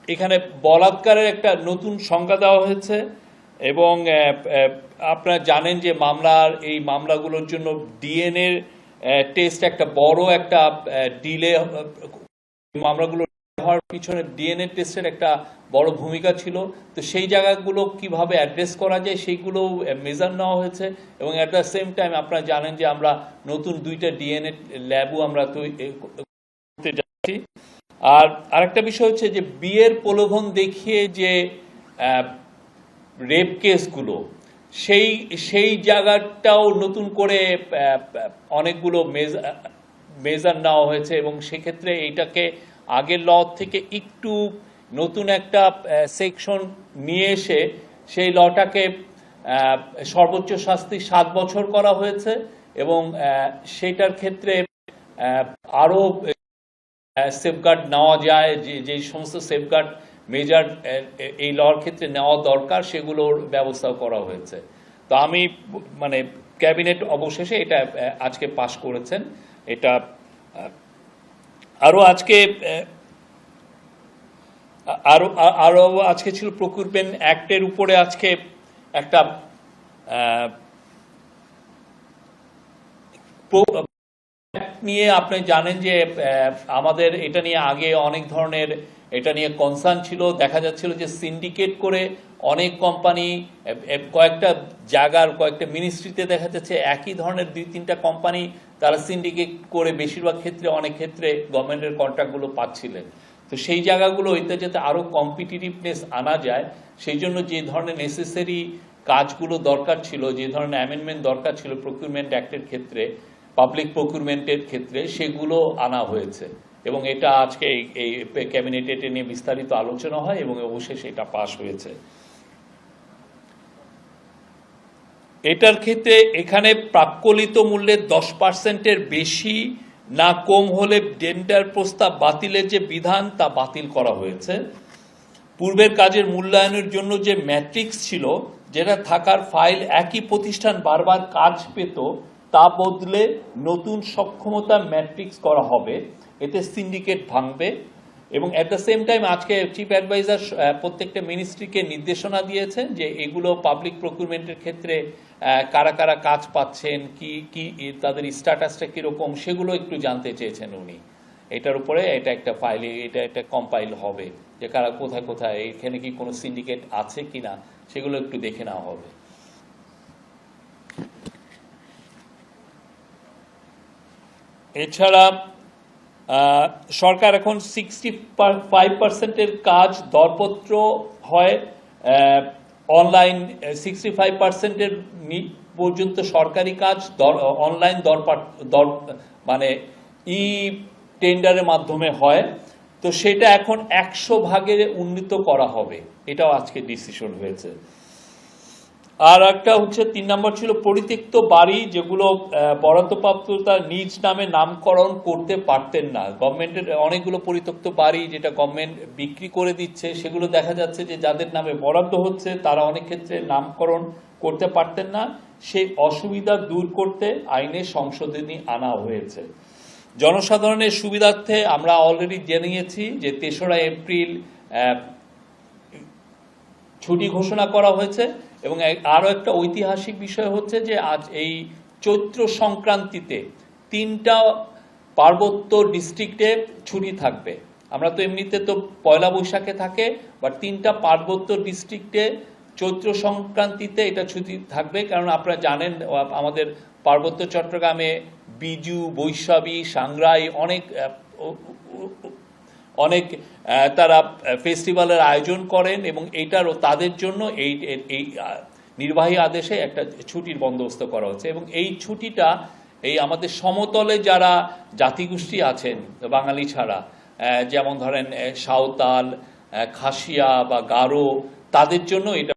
এখানে বলাৎকারের একটা নতুন সংজ্ঞা দেওয়া হয়েছে এবং আপনারা জানেন যে এই মামলাগুলোর জন্য ডিএনএ টেস্ট একটা বড় একটা ডিলে, মামলাগুলো হওয়ার পিছনে ডিএনএ টেস্টের একটা বড় ভূমিকা ছিল। তো সেই জায়গাগুলো কিভাবে অ্যাড্রেস করা যায় সেইগুলো মেজার নেওয়া হয়েছে এবং অ্যাট দ্য সেম টাইম আপনারা জানেন যে আমরা নতুন 2টা ডিএনএ ল্যাবও আমরা করতে যাচ্ছি। আর আরেকটা বিষয় হচ্ছে যে বিয়ের প্রলোভন দেখিয়ে যে রেপ কেসগুলো, সেই জায়গাটাও নতুন করে অনেকগুলো মেজার নেওয়া হয়েছে এবং সেক্ষেত্রে এইটাকে আগের ল থেকে একটু নতুন একটা সেকশন নিয়ে এসে সেই লটাকে সর্বোচ্চ শাস্তি 7 বছর করা হয়েছে এবং সেটার ক্ষেত্রে আরও সেফগার্ড নেওয়া যায়, যে সমস্ত সেফগার্ড মেজার এই লর ক্ষেত্রে নেওয়া দরকার সেগুলোর ব্যবস্থাও করা হয়েছে। তো আমি ক্যাবিনেট অবশেষে এটা আজকে পাশ করেছেন। এটা আজকে ছিল প্রকিউরমেন্ট অ্যাক্টের উপরে আজকে একটা নিয়ে আপনি জানেন যে আমাদের এটা নিয়ে আগে অনেক ধরনের এটা নিয়ে কনসার্ন ছিল। দেখা যাচ্ছিল যে সিন্ডিকেট করে অনেক কোম্পানি কয়েকটা জায়গার কয়েকটা মিনিস্ট্রিতে দেখা যাচ্ছে একই ধরনের 2-3টা কোম্পানি তারা সিন্ডিকেট করে বেশিরভাগ ক্ষেত্রে অনেক ক্ষেত্রে গভর্নমেন্টের কন্ট্রাক্টগুলো পাচ্ছিলেন। তো সেই জায়গাগুলো এতে যাতে আরও কম্পিটিটিভনেস আনা যায় সেই জন্য যে ধরনের নেসেসারি কাজগুলো দরকার ছিল, যে ধরনের অ্যামেন্ডমেন্ট দরকার ছিল প্রকিউরমেন্ট অ্যাক্টের ক্ষেত্রে, পাবলিক প্রকিউরমেন্টের ক্ষেত্রে, সেগুলো আনা হয়েছে এবং এটা আজকে এই ক্যাবিনেটে এটা নিয়ে বিস্তারিত আলোচনা হয় এবং অবশেষে এটা পাশ হয়েছে। এটার ক্ষেত্রে এখানে প্রাক্কলিত মূল্যের 10%-এর বেশি না কম হলে টেন্ডার প্রস্তাব বাতিলের যে বিধান তা বাতিল করা হয়েছে। পূর্বের কাজের মূল্যায়নের জন্য যে ম্যাট্রিক্স ছিল, যেটা থাকার ফাইল একই প্রতিষ্ঠান বারবার কাজ পেত, তা বদলে নতুন সক্ষমতা ম্যাট্রিক্স করা হবে। এতে সিন্ডিকেট ভাঙবে এবং অ্যাট দ্য সেম টাইম আজকে চিফ অ্যাডভাইজার প্রত্যেকটা মিনিস্ট্রিকে নির্দেশনা দিয়েছেন যে এগুলো পাবলিক প্রকিউরমেন্টের ক্ষেত্রে কারা কারা কাজ পাচ্ছেন, কি তাদের স্ট্যাটাসটা কীরকম, সেগুলো একটু জানতে চেয়েছেন উনি। এটার উপরে এটা একটা ফাইলে এটা একটা কম্পাইল হবে যে কারা কোথায় কোথায় এখানে কি কোনো সিন্ডিকেট আছে কিনা সেগুলো একটু দেখে নেওয়া হবে। এছাড়া সরকার এখন 65%-এর কাজ দরপত্র হয় অনলাইন, 65%-এর পর্যন্ত সরকারি কাজ অনলাইন ই টেন্ডারের মাধ্যমে হয়। তো সেটা এখন 100 ভাগে উন্নীত করা হবে, এটাও আজকে ডিসিশন হয়েছে। আর একটা হচ্ছে 3 নম্বর ছিল পরিত্যক্ত বাড়ি যেগুলো বরাদ্দপ্রাপ্ত তার নিজ নামে নামকরণ করতে পারতেন না। গভর্নমেন্টের অনেকগুলো পরিত্যক্ত বাড়ি যেটা গভর্নমেন্ট বিক্রি করে দিচ্ছে, সেগুলো দেখা যাচ্ছে যে যাদের নামে বরাদ্দ হচ্ছে তারা অনেক ক্ষেত্রে নামকরণ করতে পারতেন না। সেই অসুবিধা দূর করতে আইনে সংশোধনী আনা হয়েছে। জনসাধারণের সুবিধার্থে আমরা অলরেডি জানিয়েছি যে 3রা এপ্রিল ছুটি ঘোষণা করা হয়েছে এবং আরও একটা ঐতিহাসিক বিষয় হচ্ছে যে আজ এই চৈত্র সংক্রান্তিতে 3টা পার্বত্য ডিস্ট্রিক্টে ছুটি থাকবে। আমরা তো এমনিতে তো পয়লা বৈশাখে থাকে, বাট 3টা পার্বত্য ডিস্ট্রিক্টে চৈত্র সংক্রান্তিতে এটা ছুটি থাকবে। কারণ আপনারা জানেন আমাদের পার্বত্য চট্টগ্রামে বিজু, বৈশাখী, সাংগ্রাই অনেক তারা ফেস্টিভ্যালের আয়োজন করেন এবং এইটারও তাদের জন্য এই নির্বাহী আদেশে একটা ছুটির বন্দোবস্ত করা হচ্ছে। এবং এই ছুটিটা এই আমাদের সমতলে যারা জাতিগোষ্ঠী আছেন বাঙালি ছাড়া, যেমন ধরেন সাঁওতাল, খাসিয়া বা গারো, তাদের জন্য এটা